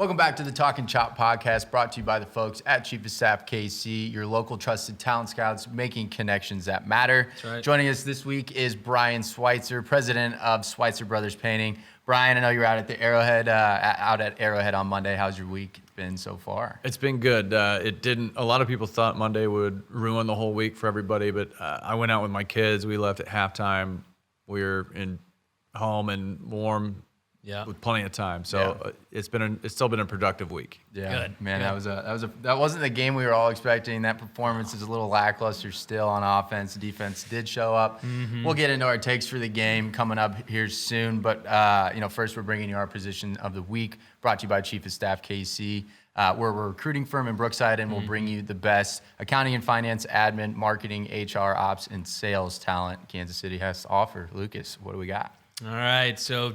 Welcome back to the Talkin Chop podcast, brought to you by the folks at Chief of Staff KC, your local trusted talent scouts making connections that matter. That's right. Joining us this week is Brian Switzer, president of Switzer Brothers Painting. Brian, I know you're out at the Arrowhead on Monday. How's your week been so far? It's been good. A lot of people thought Monday would ruin the whole week for everybody, but I went out with my kids. We left at halftime. We were home and warm. Yeah, with plenty of time, so it's still been a productive week. Yeah, good. Man, Good. that wasn't the game we were all expecting. That performance is a little lackluster still on offense. The defense did show up. We'll get into our takes for the game coming up here soon, but first we're bringing you our position of the week, brought to you by Chief of Staff KC. We're a recruiting firm in Brookside, and we'll bring you the best accounting and finance, admin, marketing, HR, ops, and sales talent Kansas City has to offer. Lucas, what do we got? All right, so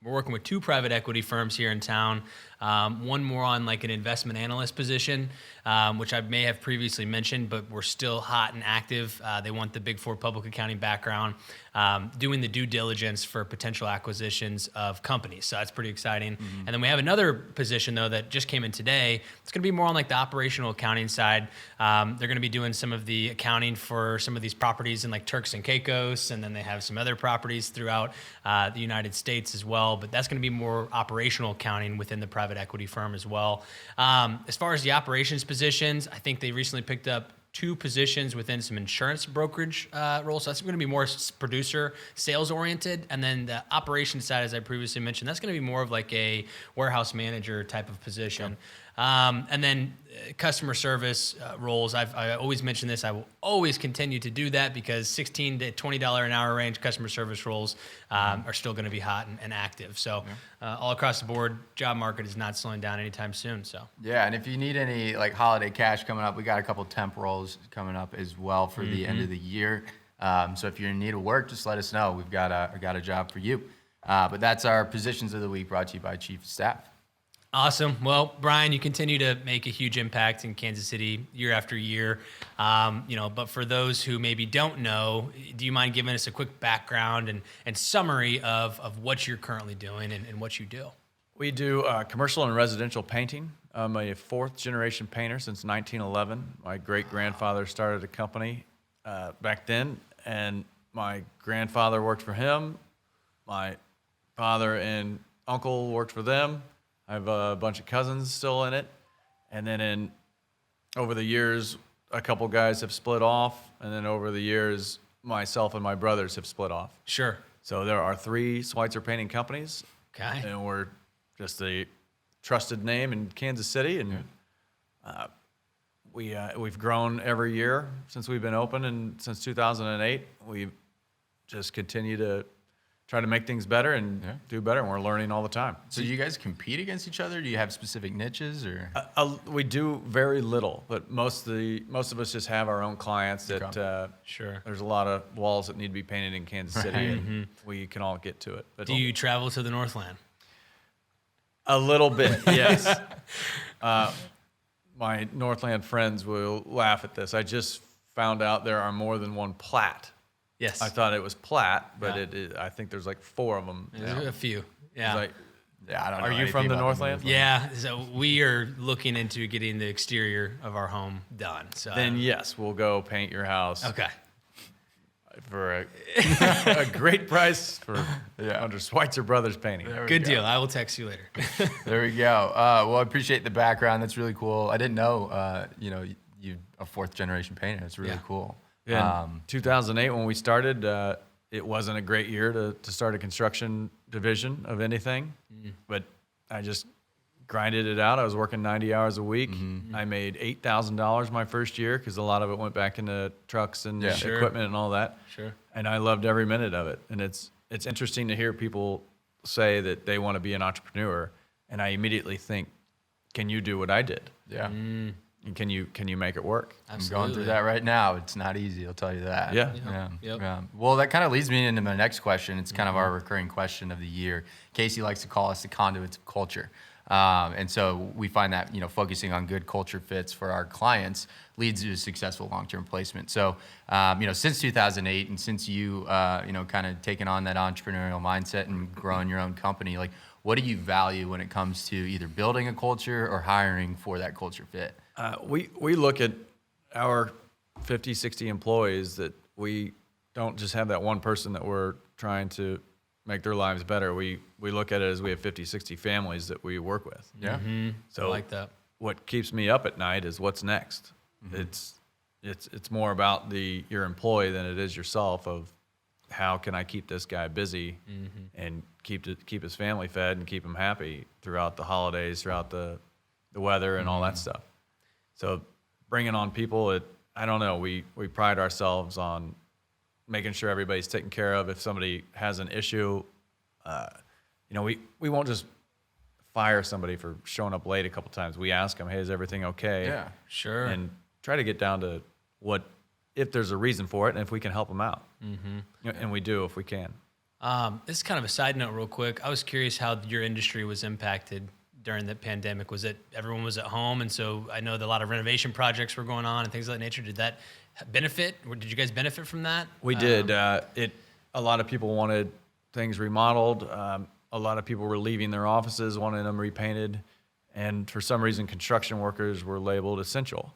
we're working with two private equity firms here in town. One more on like an investment analyst position, which I may have previously mentioned, but we're still hot and active. They want the Big Four public accounting background, doing the due diligence for potential acquisitions of companies. So that's pretty exciting. And then we have another position though that just came in today. It's going to be more on like the operational accounting side. They're going to be doing some of the accounting for some of these properties in like Turks and Caicos, and then they have some other properties throughout the United States as well. But that's going to be more operational accounting within the private equity firm as well. As far as the operations positions, I think they recently picked up two positions within some insurance brokerage roles. So that's going to be more producer sales oriented. And then the operations side, as I previously mentioned, that's going to be more of like a warehouse manager type of position. And then customer service roles, I always mention this, I will always continue to do that because $16 to $20 an hour range customer service roles are still going to be hot and active. So all across the board, job market is not slowing down anytime soon. So yeah, and if you need any like holiday cash coming up, we got a couple temp roles coming up as well for the end of the year. So if you're in need of work, just let us know. We've got a job for you. But that's our positions of the week, brought to you by Chief of Staff. Awesome. Well, Brian, you continue to make a huge impact in Kansas City year after year. But for those who maybe don't know, do you mind giving us a quick background and summary of what you're currently doing and what you do? We do commercial and residential painting. I'm a fourth generation painter since 1911. My great grandfather started a company back then, and my grandfather worked for him. My father and uncle worked for them. I have a bunch of cousins still in it. And then over the years, a couple guys have split off. And then over the years, myself and my brothers have split off. Sure. So there are 3 Switzer painting companies. Okay. And we're just a trusted name in Kansas City. And we've grown every year since we've been open. And since 2008, we've just continued to try to make things better and do better, and we're learning all the time. So do you guys compete against each other? Do you have specific niches, or? We do very little, but most of us just have our own clients that Sure. There's a lot of walls that need to be painted in Kansas City, and we can all get to it. But Do you travel to the Northland? a little bit, yes. My Northland friends will laugh at this. I just found out there are more than one Platte. Yes. I thought it was Platte, but I think there's like 4 of them. There's a few. Yeah. Like, I don't know. are you anything from the about Northland? Yeah, so we are looking into getting the exterior of our home done. So Then yes, we'll go paint your house. okay. For a great price under Switzer Brothers Painting. Good deal. I will text you later. There we go. Well, I appreciate the background. That's really cool. I didn't know, you a 4th generation painter. It's really cool. Yeah, in 2008 when we started, it wasn't a great year to start a construction division of anything, but I just grinded it out. I was working 90 hours a week. I made $8,000 my first year because a lot of it went back into trucks and equipment and all that. Sure. And I loved every minute of it. And it's interesting to hear people say that they want to be an entrepreneur, and I immediately think, can you do what I did? Yeah. And can you make it work? Absolutely. I'm going through that right now. It's not easy, I'll tell you that. Yeah. Yep. Well, that kind of leads me into my next question. It's kind of our recurring question of the year. Casey likes to call us the conduits of culture. And so we find that, focusing on good culture fits for our clients leads to a successful long-term placement. So, since 2008 and since you, kind of taken on that entrepreneurial mindset and growing your own company, like what do you value when it comes to either building a culture or hiring for that culture fit? We look at our 50, 60 employees that we don't just have that one person that we're trying to make their lives better. We look at it as we have 50, 60 families that we work with. Yeah. So I like that. What keeps me up at night is what's next. It's more about your employee than it is yourself, of how can I keep this guy busy and keep his family fed and keep him happy throughout the holidays, throughout the weather and all that stuff. So bringing on people, I don't know, we pride ourselves on making sure everybody's taken care of. If somebody has an issue, we won't just fire somebody for showing up late a couple times. We ask them, hey, is everything okay? Yeah. Sure. And try to get down to if there's a reason for it and if we can help them out. And we do if we can. This is kind of a side note real quick. I was curious how your industry was impacted during the pandemic. Was it everyone was at home, and so I know that a lot of renovation projects were going on and things of that nature. Did that benefit, or did you guys benefit from that? We did. A lot of people wanted things remodeled. A lot of people were leaving their offices, wanting them repainted. And for some reason, construction workers were labeled essential.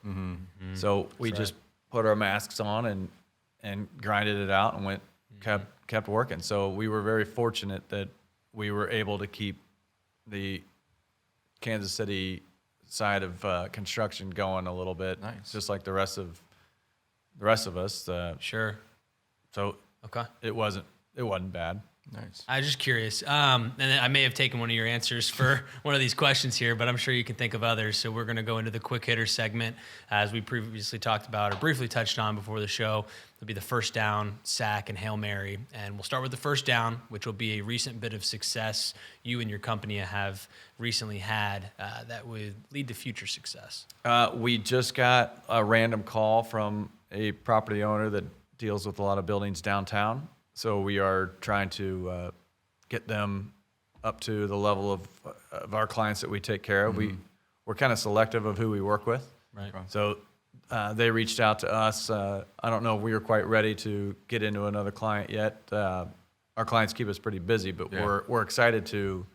So we just put our masks on and grinded it out and kept working. So we were very fortunate that we were able to keep the Kansas City side of construction going a little bit, Nice. just like the rest of us. Sure. So Okay. it wasn't bad. Nice. I was just curious, and then I may have taken one of your answers for one of these questions here, but I'm sure you can think of others. So we're going to go into the quick hitter segment, as we previously talked about or briefly touched on before the show. It'll be the first down, sack, and Hail Mary. And we'll start with the first down, which will be a recent bit of success you and your company have recently had that would lead to future success. We just got a random call from a property owner that deals with a lot of buildings downtown. So we are trying to get them up to the level of our clients that we take care of. We're kind of selective of who we work with. Right. So they reached out to us. I don't know if we were quite ready to get into another client yet. Our clients keep us pretty busy, but we're excited to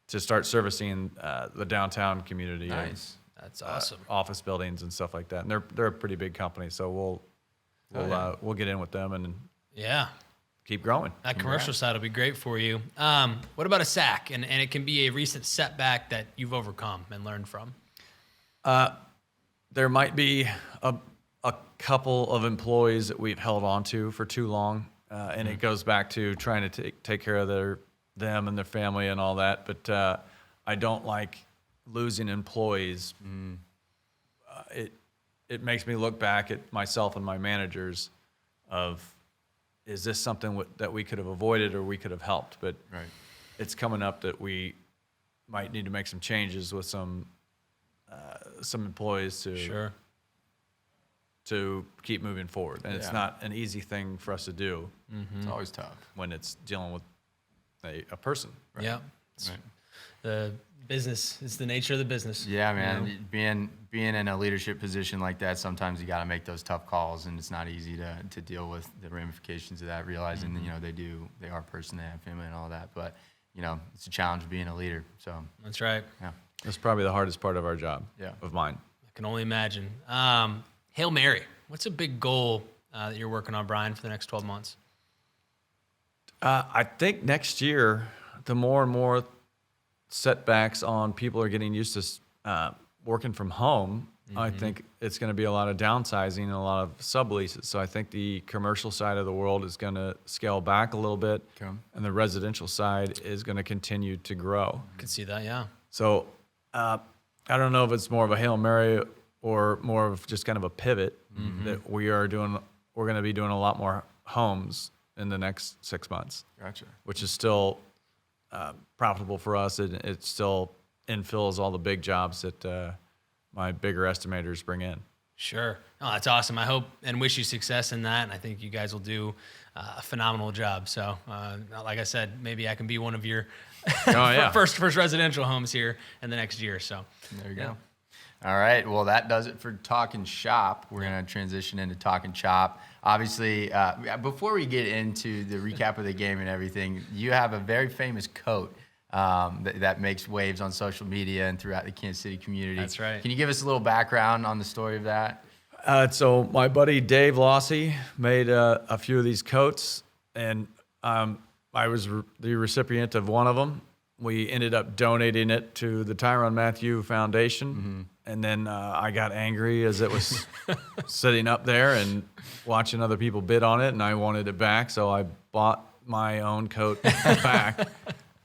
start servicing the downtown community. Nice. That's awesome. Office buildings and stuff like that. And they're a pretty big company, so we'll get in with them and Yeah. keep growing. That commercial side will be great for you. What about a sack? And it can be a recent setback that you've overcome and learned from. There might be a couple of employees that we've held on to for too long, and it goes back to trying to take care of them and their family and all that. But I don't like losing employees. It makes me look back at myself and my managers of, is this something that we could have avoided or we could have helped? But it's coming up that we might need to make some changes with some employees to keep moving forward. And it's not an easy thing for us to do It's always tough. when it's dealing with a person. Yeah. The business is the nature of the business. Yeah, man. Being in a leadership position like that, sometimes you got to make those tough calls, and it's not easy to deal with the ramifications of that. Realizing that they are a person, they have family and all that, but it's a challenge of being a leader. So That's right. yeah, That's probably the hardest part of our job. Yeah. Of mine. I can only imagine. Hail Mary. What's a big goal that you're working on, Brian, for the next 12 months? I think next year, the more and more setbacks on people are getting used to working from home, I think it's going to be a lot of downsizing and a lot of subleases. So I think the commercial side of the world is going to scale back a little bit, and the residential side is going to continue to grow. Could see that, yeah. So I don't know if it's more of a Hail Mary or more of just kind of a pivot that we're going to be doing a lot more homes in the next 6 months. gotcha. Which is still profitable for us. It still infills all the big jobs that my bigger estimators bring in. Sure. Oh, that's awesome. I hope and wish you success in that. And I think you guys will do a phenomenal job. So, like I said, maybe I can be one of your first residential homes here in the next year. So There you go. All right. Well, that does it for Talkin' Shop. We're going to transition into Talkin' Chop. Obviously, before we get into the recap of the game and everything, you have a very famous quote that makes waves on social media and throughout the Kansas City community. That's right. Can you give us a little background on the story of that? So my buddy Dave Lossy made a few of these coats, and I was the recipient of one of them. We ended up donating it to the Tyrann Mathieu Foundation, and then I got angry as it was sitting up there and watching other people bid on it, and I wanted it back, so I bought my own coat back.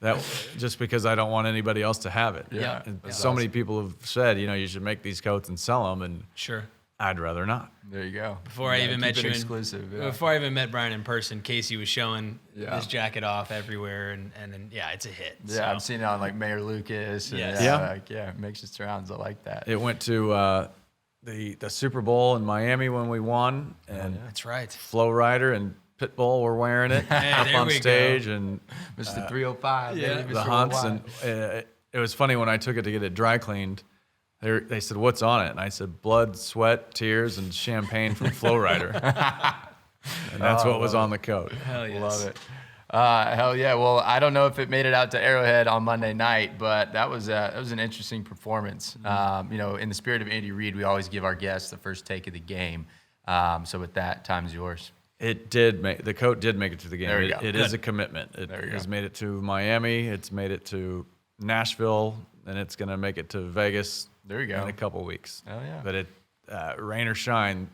That just because I don't want anybody else to have it. Yeah. And so many people have said, you should make these coats and sell them, and Sure. I'd rather not. There you go. Before I even met you, exclusive. before I even met Brian in person, Casey was showing Yeah. his jacket off everywhere, and it's a hit. Yeah, So, I've seen it on like Mayor Lucas. And Yes. Yeah. it makes its rounds. I like that. It went to the Super Bowl in Miami when we won, and that's right. Flo Rida and Pitbull were wearing it Hey, up there on we go. stage, and Mr. 305. yeah. baby, the Mr. Hunts, Worldwide. and it was funny when I took it to get it dry cleaned. They said, "What's on it?" And I said, "Blood, sweat, tears, and champagne from Flo Rida." And that's what was on the coat. Hell yes. Love it. Hell yeah. Well, I don't know if it made it out to Arrowhead on Monday night, but that was an interesting performance. In the spirit of Andy Reid, we always give our guests the first take of the game. So with that, time's yours. The coat did make it to the game. There you go. It is a commitment. It There you has go. made it to Miami. It's made it to Nashville, and it's going to make it to Vegas. There you go. In a couple weeks. Oh, yeah. But rain or shine,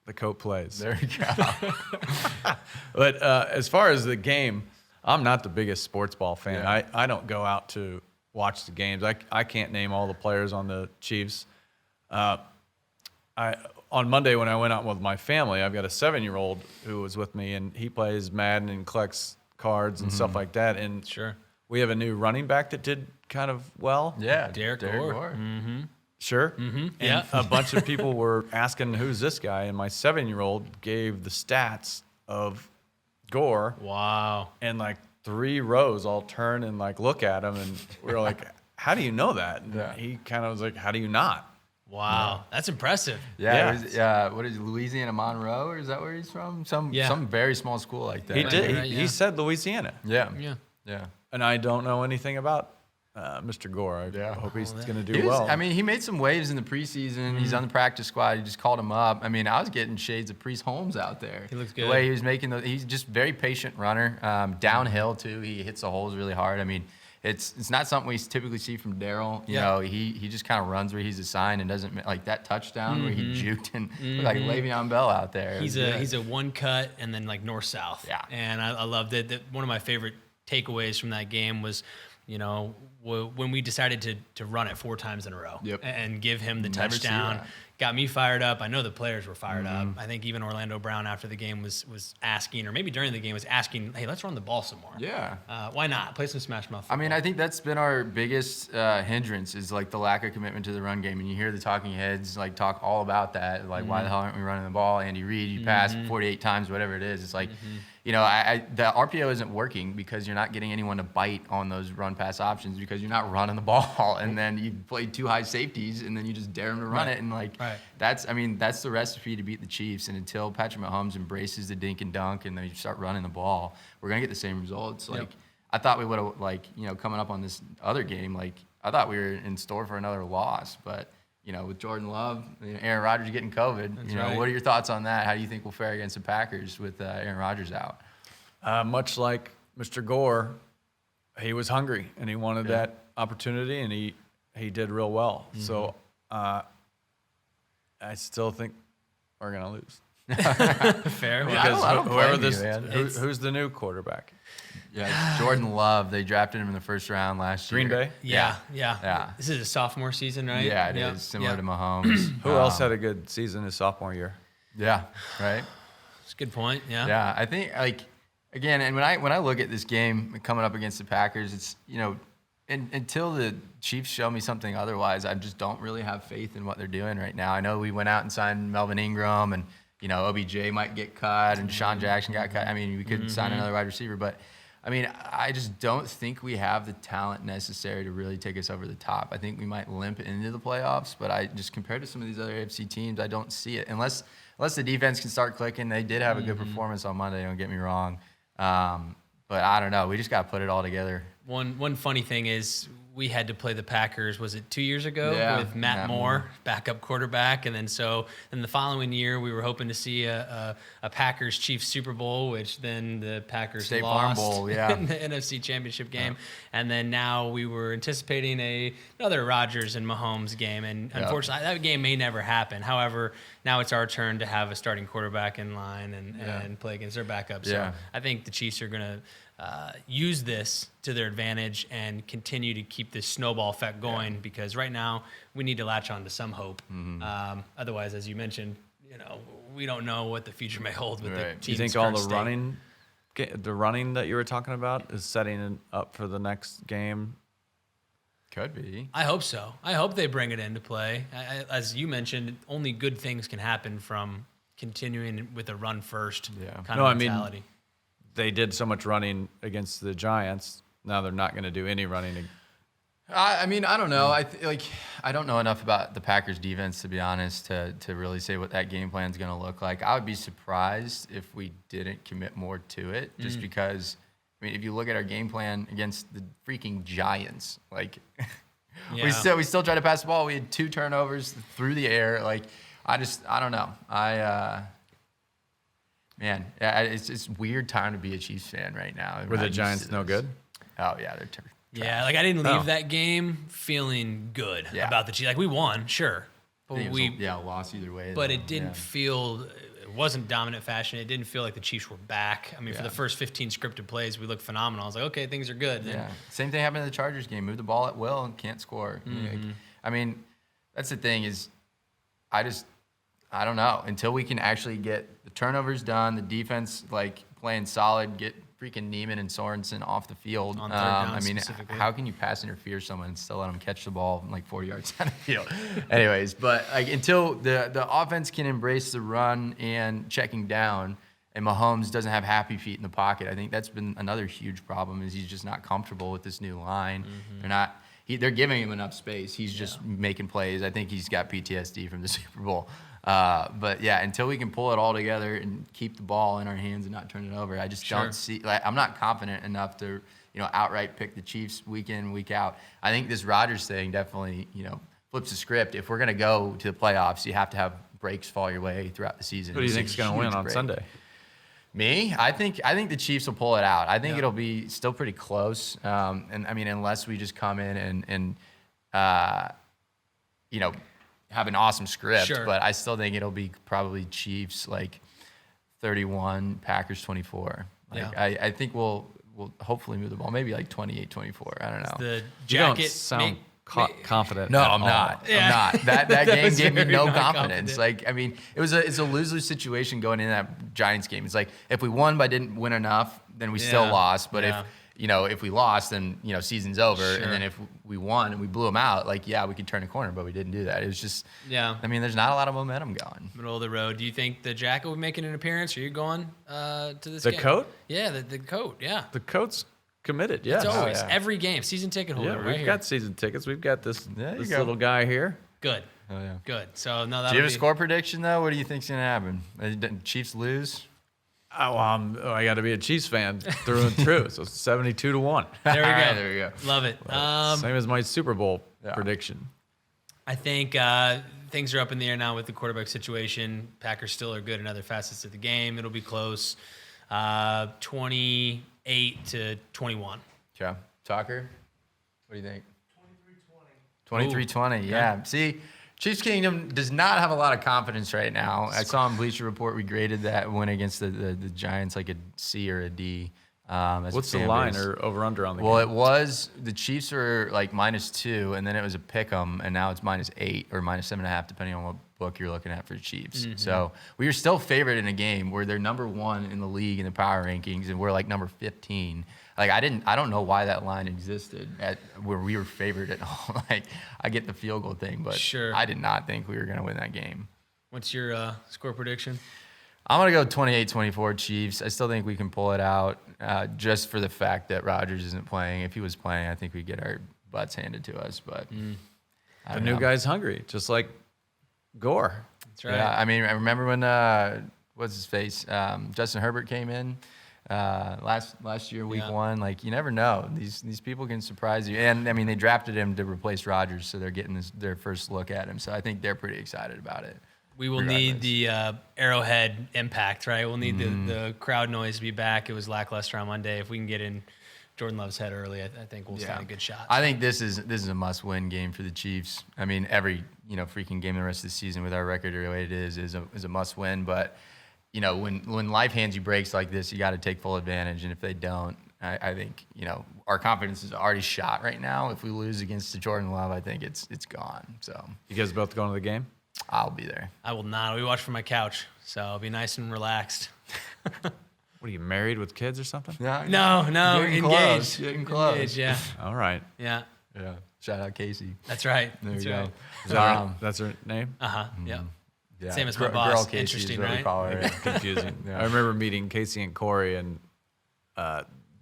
the coat plays. There you go. But as far as the game, I'm not the biggest sports ball fan. Yeah. I don't go out to watch the games. I can't name all the players on the Chiefs. On Monday when I went out with my family, I've got a 7-year-old who was with me, and he plays Madden and collects cards and stuff like that. And Sure. we have a new running back that did kind of well. Yeah. Derek Gore. Sure. And And a bunch of people were asking, who's this guy? And my 7-year-old gave the stats of Gore, Wow. and like 3 rows all turn and like look at him, and we were like, how do you know that? And Yeah. he kind of was like, how do you not? Wow. That's impressive. Yeah. Yeah. What is it, Louisiana Monroe, or is that where he's from? Some very small school like that. He Right, did. right, He yeah. said Louisiana. Yeah. Yeah. Yeah. And I don't know anything about Mr. Gore. I Yeah. hope he's Oh, going to He do was, well. I mean, he made some waves in the preseason. He's on the practice squad. He just called him up. I mean, I was getting shades of Priest Holmes out there. He looks The good. way he was making he's just very patient runner. Downhill too. He hits the holes really hard. I mean, it's not something we typically see from Daryl. You know, he just kind of runs where he's assigned and doesn't like that touchdown where he juked and looked like Le'Veon Bell out there. It He's was good. he's a one cut and then like north south. Yeah. And I loved it. One of my favorite takeaways from that game was, when we decided to run it 4 times in a row. Yep. And give him the Never see touchdown. that. Got me fired up. I know the players were fired up. I think even Orlando Brown after the game was asking, or maybe during the game was asking, hey, let's run the ball some more. Yeah. Why not? Play some smash mouth I mean, football. I think that's been our biggest hindrance is like the lack of commitment to the run game. And you hear the talking heads like talk all about that. Like, why the hell aren't we running the ball? Andy Reid, you pass 48 times, whatever it is. It's like, the RPO isn't working because you're not getting anyone to bite on those run pass options because you're not running the ball. And then you play 2 high safeties and then you just dare them to run it. And like, that's the recipe to beat the Chiefs. And until Patrick Mahomes embraces the dink and dunk and then you start running the ball, we're going to get the same results. Like, I thought we would have, coming up on this other game, like, I thought we were in store for another loss. But, with Jordan Love, Aaron Rodgers getting COVID, right. what are your thoughts on that? How do you think we'll fare against the Packers with Aaron Rodgers out? Much like Mr. Gore, he was hungry and he wanted that opportunity, and he did real well. So I still think we're going to lose. fair. I don't whoever blame you, man. who's the new quarterback? Yeah, Jordan Love. They drafted him in the first round last year. Green Bay? Yeah. This is a sophomore season, right? Yeah, it is similar to Mahomes. Who else had a good season his sophomore year? Yeah, right. That's a good point. Yeah. Yeah, I think again, and when I look at this game coming up against the Packers, it's until the Chiefs show me something otherwise, I just don't really have faith in what they're doing right now. I know we went out and signed Melvin Ingram, and OBJ might get cut, and Deshaun Jackson got cut. I mean, we could sign another wide receiver, but I mean, I just don't think we have the talent necessary to really take us over the top. I think we might limp into the playoffs, but I just compared to some of these other AFC teams, I don't see it unless the defense can start clicking. They did have a good performance on Monday. Don't get me wrong, but I don't know. We just got to put it all together One funny thing is we had to play the Packers, was it 2 years ago, Yeah, with Matt Moore, backup quarterback, and then the following year we were hoping to see a Packers Chiefs Super Bowl, which then the Packers State Farm lost Bowl, yeah. in the NFC Championship game, and then now we were anticipating another Rodgers and Mahomes game, and unfortunately that game may never happen. However, now it's our turn to have a starting quarterback in line and play against their backup. So I think the Chiefs are going to use this to their advantage and continue to keep this snowball effect going because right now we need to latch on to some hope. Otherwise, as you mentioned, we don't know what the future may hold with the team's Do you think all current the running that you were talking about is setting it up for the next game? Could be. I hope so. I hope they bring it into play. As you mentioned, only good things can happen from continuing with a run first kind of mentality. They did so much running against the Giants. Now they're not going to do any running. I mean, I don't know. I don't know enough about the Packers defense to be honest to really say what that game plan is going to look like. I would be surprised if we didn't commit more to it, just because. I mean, if you look at our game plan against the freaking Giants, we still try to pass the ball. We had 2 turnovers through the air. I don't know. Man, it's weird time to be a Chiefs fan right now. Were the Giants no good? Oh yeah, they're terrible. Yeah, I didn't leave that game feeling good about the Chiefs. We won, sure, but we lost either way. But it didn't feel. It wasn't dominant fashion. It didn't feel like the Chiefs were back. I mean, for the first 15 scripted plays, we looked phenomenal. I was like, okay, things are good. Same thing happened in the Chargers game. Move the ball at will and can't score. I mean, that's the thing is, I don't know. Until we can actually get the turnovers done, the defense playing solid, get freaking Neiman and Sorensen off the field. On third down I mean, specifically. how can you pass interfere someone and still let them catch the ball 40 yards down the field? Anyways, but until the offense can embrace the run and checking down, and Mahomes doesn't have happy feet in the pocket, I think that's been another huge problem. Is he's just not comfortable with this new line. They're giving him enough space. He's just making plays. I think he's got PTSD from the Super Bowl. But until we can pull it all together and keep the ball in our hands and not turn it over, I just don't see. I'm not confident enough to outright pick the Chiefs week in, week out. I think this Rodgers thing definitely flips the script. If we're gonna go to the playoffs, you have to have breaks fall your way throughout the season. Who do you think is gonna win on Sunday? Me? I think the Chiefs will pull it out. I think it'll be still pretty close. And I mean, unless we just come in and have an awesome script. Sure. But I still think it'll be probably Chiefs 31, Packers 24. I think we'll hopefully move the ball. Maybe 28-24. I don't know. The You jacket don't sound confident. No, at I'm all. not. Yeah. I'm not. That game gave me very no not confidence. confident. I mean, it's a lose-lose situation going into that Giants game. It's if we won but didn't win enough, then we still lost. But if we lost, then season's over. Sure. And then if we won and we blew them out, we could turn a corner, but we didn't do that. It was just I mean, there's not a lot of momentum going. Middle of the road. Do you think the jacket will be making an appearance? Are you going to this The game? coat? Yeah, the coat. Yeah. The coat's committed. Yes. It's always yeah. every game. Season ticket holder. Yeah, right we've here. got season tickets. We've got this There you go. little guy here. Good. Oh yeah. Good. So no, Do that you have a score prediction though? What do you think's gonna happen? Chiefs lose? I got to be a Chiefs fan through and through. So 72-1. There we go. All right, there we go. Love it. Same as my Super Bowl prediction. I think things are up in the air now with the quarterback situation. Packers still are good in other facets of the game. It'll be close. 28-21. Okay. Talker, what do you think? 23-20. Yeah. See, Chiefs Kingdom does not have a lot of confidence right now. I saw on Bleacher Report we graded that win against the Giants like a C or a D. What's the line or over-under on the Well, game? it was the Chiefs were -2, and then it was a pick 'em, and now it's -8 or -7.5, depending on what book you're looking at for the Chiefs. So we were still favored in a game where they're number 1 in the league in the power rankings, and we're number 15. I don't know why that line existed at where we were favored at all. I get the field goal thing, but Sure. I did not think we were going to win that game. What's your score prediction? I'm going to go 28-24 Chiefs. I still think we can pull it out just for the fact that Rodgers isn't playing. If he was playing, I think we'd get our butts handed to us. But I The don't new know. guy's hungry, just like Gore. That's right. Yeah, I mean, I remember when, what's his face? Justin Herbert came in. last year, week Yeah. 1. Like, you never know. These people can surprise you. And I mean, they drafted him to replace Rodgers, so they're getting their first look at him. So I think they're pretty excited about it. We will need the Arrowhead impact, right? We'll need the crowd noise to be back. It was lackluster on Monday. If we can get in Jordan Love's head early, I think we'll stand a good shot. I think this is a must-win game for the Chiefs. I mean, every freaking game the rest of the season with our record the way it is a must-win. But when life hands you breaks like this, you got to take full advantage. And if they don't, I think our confidence is already shot right now. If we lose against Jordan Love, I think it's gone. So You guys both going to the game? I'll be there. I will not. We watch from my couch, so I'll be nice and relaxed. What are you, married with kids or something? No, Getting close. Getting close. Engaged, yeah. All right. Yeah. Yeah. Shout out Casey. That's right. There That's you right. go. That's her name? Uh-huh. Yeah. Yeah. Same as my Girl boss. Casey is Interesting, what we right? call her. Confusing. Yeah. I remember meeting Casey and Corey and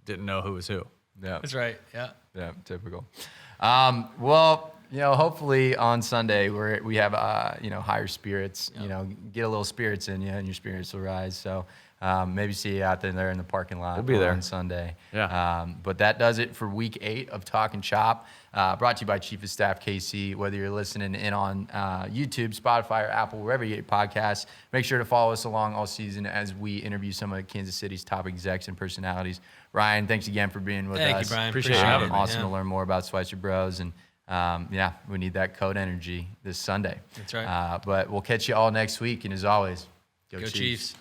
didn't know who was who. Yeah. That's right. Yeah. Yeah, typical. Well, hopefully on Sunday we have higher spirits. Get a little spirits in you, and your spirits will rise. So maybe see you out there in the parking lot. We'll be there on Sunday. Yeah. But that does it for week 8 of Talkin' Chop. Brought to you by Chief of Staff KC. Whether you're listening in on YouTube, Spotify, or Apple, wherever you get podcasts, make sure to follow us along all season as we interview some of Kansas City's top execs and personalities. Ryan, thanks again for being with us. Thank you, Brian. Appreciate having me. Awesome to learn more about Switzer Bros. And we need that code energy this Sunday. That's right. But we'll catch you all next week. And as always, Go Chiefs.